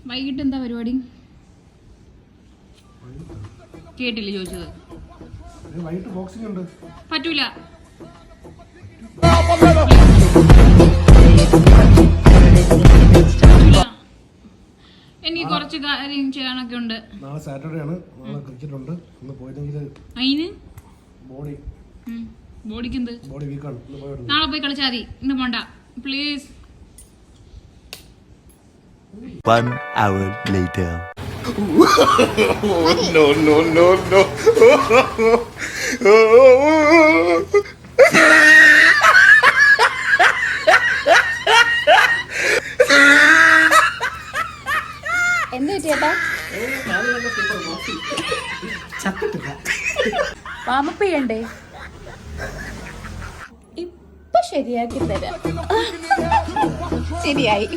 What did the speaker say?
വൈകിട്ട് എന്താ പരിപാടി? കേട്ടില്ല ചോദിച്ചത്. വൈകിട്ട് ബോക്സിംഗ് ഉണ്ട്. പറ്റൂല. എനിക്ക് കുറച്ച് കാര്യം ചെയ്യാനൊക്കെ ഉണ്ട്. നാളെ സാറ്റർഡേ ആണ്. നാളെ ക്രിക്കറ്റ് ഉണ്ട്. ഒന്ന് പോയില്ലെങ്കിൽ അതിന് ബോഡിക്ക് എന്ത്? ബോഡി വീക്കാണ്. നാളെ പോയി കളിച്ചാൽ മതി. ഇന്ന് പോണ്ട പ്ലീസ്. 1 hour later. No. എന്താ ചേട്ടാ? വാമപ്പ് ചെയ്യണ്ടേ? ഇപ്പൊ ശരിയാക്കി തരാം. ശരിയായി.